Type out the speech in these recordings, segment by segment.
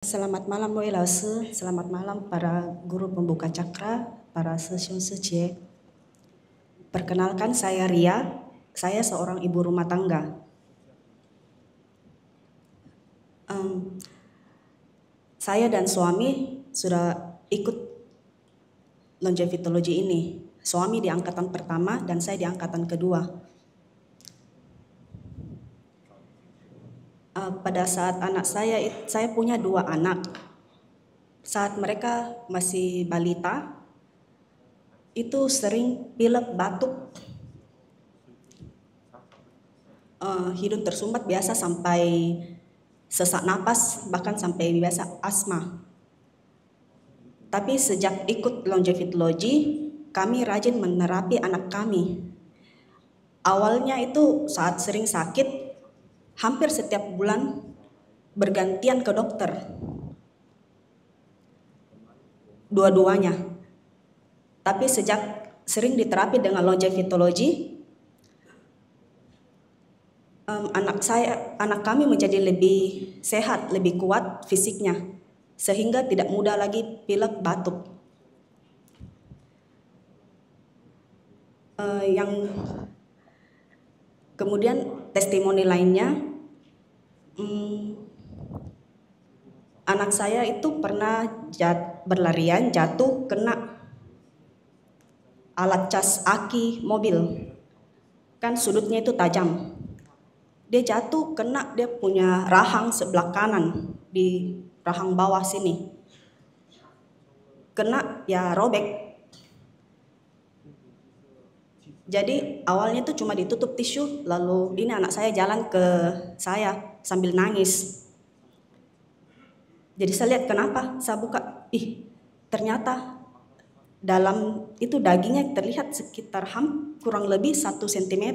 Selamat malam Wei Lause, selamat malam para guru pembuka cakra, para sesiun secie. Perkenalkan saya Ria, saya seorang ibu rumah tangga. Saya dan suami sudah ikut longevitologi ini. Suami di angkatan pertama dan saya di angkatan kedua. Pada saat anak saya punya 2 anak. Saat mereka masih balita, itu sering pilek, batuk, hidung tersumbat biasa sampai sesak napas, bahkan sampai biasa asma. Tapi sejak ikut longevitologi, kami rajin menerapi anak kami. Awalnya itu saat sering sakit, hampir setiap bulan bergantian ke dokter. Dua-duanya. Tapi sejak sering diterapi dengan longevitologi, anak kami menjadi lebih sehat, lebih kuat fisiknya, sehingga tidak mudah lagi pilek, batuk. Yang kemudian testimoni lainnya, anak saya itu pernah berlarian jatuh kena alat cas aki mobil, kan sudutnya itu tajam. Dia jatuh kena dia punya rahang sebelah kanan, di rahang bawah sini. Kena ya robek. Jadi awalnya itu cuma ditutup tisu, lalu ini anak saya jalan ke saya sambil nangis. Jadi saya lihat kenapa, saya buka, ternyata dalam itu dagingnya terlihat sekitar kurang lebih 1 cm.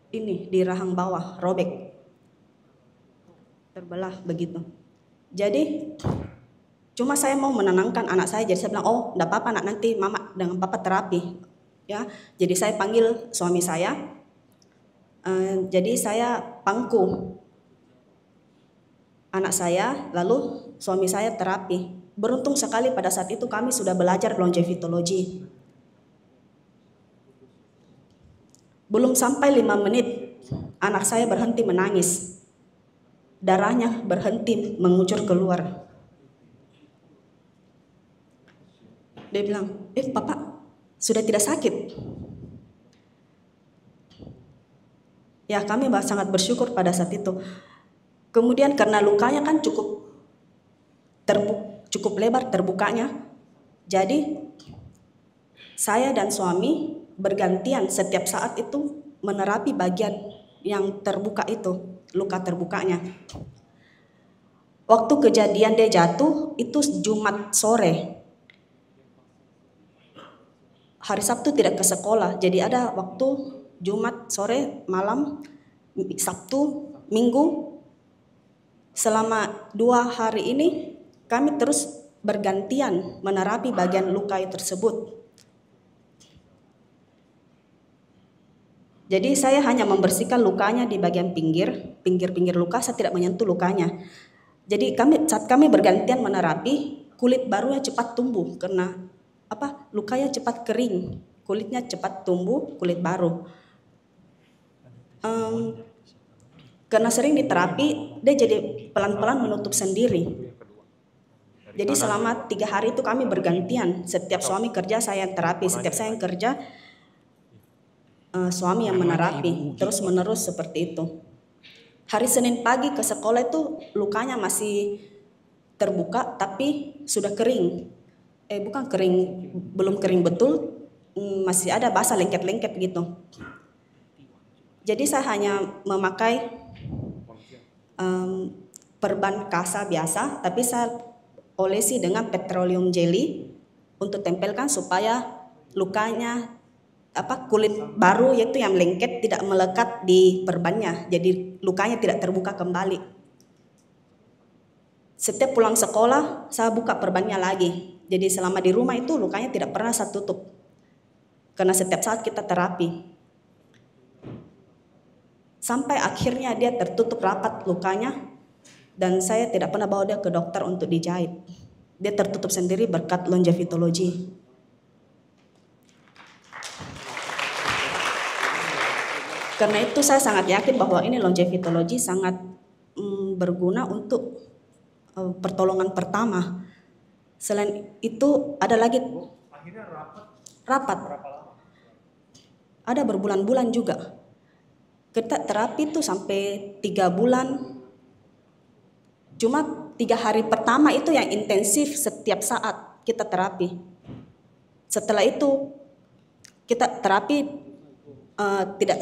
Ini di rahang bawah robek, terbelah begitu. Jadi cuma saya mau menenangkan anak saya, jadi saya bilang, oh enggak apa-apa nak, nanti mama dengan papa terapi ya. Jadi saya panggil suami saya, jadi saya pangku anak saya, lalu suami saya terapi. Beruntung sekali pada saat itu kami sudah belajar longevitologi. Belum sampai 5 menit, anak saya berhenti menangis. Darahnya berhenti mengucur keluar. Dia bilang, papa sudah tidak sakit. Ya kami sangat bersyukur pada saat itu. Kemudian karena lukanya kan cukup lebar terbukanya, jadi saya dan suami bergantian setiap saat itu menerapi bagian yang terbuka itu, luka terbukanya. Waktu kejadian dia jatuh itu Jumat sore. Hari Sabtu tidak ke sekolah, jadi ada waktu Jumat sore, malam, Sabtu, Minggu. Selama 2 hari ini kami terus bergantian menerapi bagian luka tersebut. Jadi saya hanya membersihkan lukanya di bagian pinggir luka, saya tidak menyentuh lukanya. Jadi saat kami bergantian menerapi, kulit barunya cepat tumbuh karena lukanya cepat kering, kulitnya cepat tumbuh, kulit baru. Karena sering diterapi, dia jadi pelan-pelan menutup sendiri. Jadi selama 3 hari itu kami bergantian, setiap suami kerja saya yang terapi, setiap saya yang kerja suami yang menerapi, terus menerus seperti itu. Hari Senin pagi ke sekolah itu lukanya masih terbuka tapi sudah kering. Bukan kering, belum kering betul, masih ada basah lengket-lengket gitu. Jadi saya hanya memakai perban kasa biasa, tapi saya olesi dengan petroleum jelly untuk tempelkan supaya lukanya kulit baru yaitu yang lengket tidak melekat di perbannya, jadi lukanya tidak terbuka kembali. Setiap pulang sekolah saya buka perbannya lagi, jadi selama di rumah itu lukanya tidak pernah saya tutup karena setiap saat kita terapi. Sampai akhirnya dia tertutup rapat lukanya Dan saya tidak pernah bawa dia ke dokter untuk dijahit. Dia tertutup sendiri berkat longevitologi. Karena itu saya sangat yakin bahwa ini longevitologi sangat berguna untuk pertolongan pertama. Selain itu ada lagi rapat. Ada berbulan-bulan juga. Kita terapi itu sampai 3 bulan. Cuma 3 hari pertama itu yang intensif setiap saat kita terapi. Setelah itu kita terapi tidak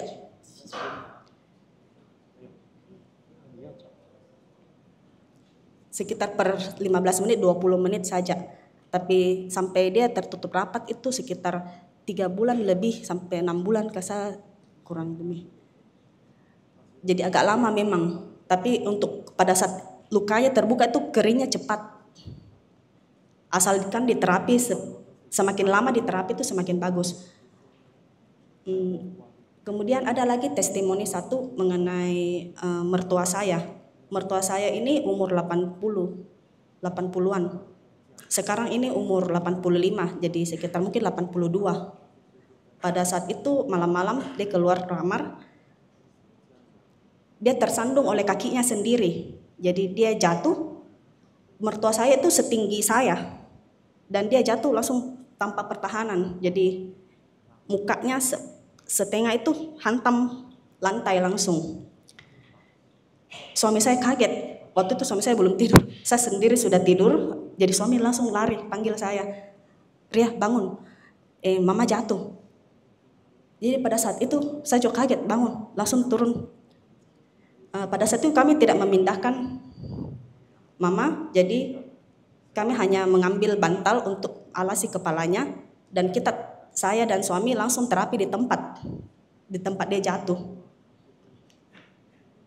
sekitar per 15 menit, 20 menit saja. Tapi sampai dia tertutup rapat itu sekitar 3 bulan lebih sampai 6 bulan saya kurang lebih. Jadi agak lama memang. Tapi untuk pada saat lukanya terbuka itu keringnya cepat. Asalkan diterapi, semakin lama diterapi itu semakin bagus. Kemudian ada lagi testimoni satu mengenai mertua saya. Mertua saya ini umur 80-an. Sekarang ini umur 85, jadi sekitar mungkin 82. Pada saat itu malam-malam dia keluar kamar, dia tersandung oleh kakinya sendiri. Jadi dia jatuh, mertua saya itu setinggi saya. Dan dia jatuh langsung tanpa pertahanan. Jadi mukanya setengah itu hantam lantai langsung. Suami saya kaget. Waktu itu suami saya belum tidur. Saya sendiri sudah tidur. Jadi suami langsung lari panggil saya. Ria bangun. Mama jatuh. Jadi pada saat itu saya juga kaget bangun. Langsung turun. Pada saat itu kami tidak memindahkan mama. Jadi kami hanya mengambil bantal untuk alasi kepalanya. Dan saya dan suami langsung terapi di tempat dia jatuh.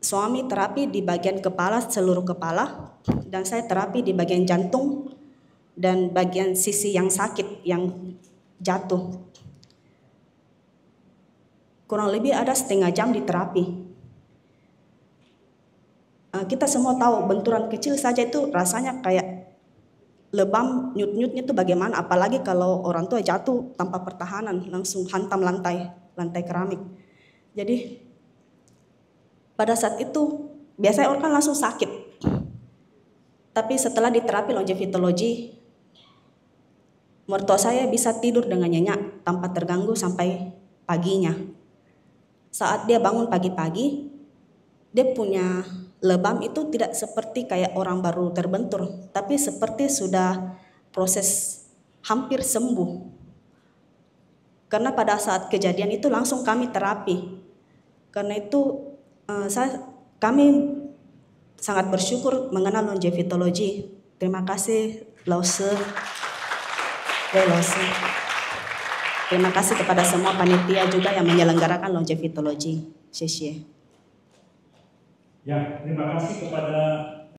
Suami terapi di bagian kepala, seluruh kepala, dan saya terapi di bagian jantung dan bagian sisi yang sakit yang jatuh. Kurang lebih ada setengah jam di terapi. Kita semua tahu benturan kecil saja itu rasanya kayak lebam, nyut-nyutnya itu bagaimana, apalagi kalau orang tua jatuh tanpa pertahanan langsung hantam lantai keramik. Jadi pada saat itu biasanya orang kan langsung sakit. Tapi setelah diterapi longevitologi, mertua saya bisa tidur dengan nyenyak tanpa terganggu sampai paginya. Saat dia bangun pagi-pagi, dia punya lebam itu tidak seperti kayak orang baru terbentur, tapi seperti sudah proses hampir sembuh. Karena pada saat kejadian itu langsung kami terapi. Karena itu kami sangat bersyukur mengenal longevitologi. Terima kasih Lause. Terima kasih kepada semua panitia juga yang menyelenggarakan longevitologi. Xie xie. Ya, terima kasih kepada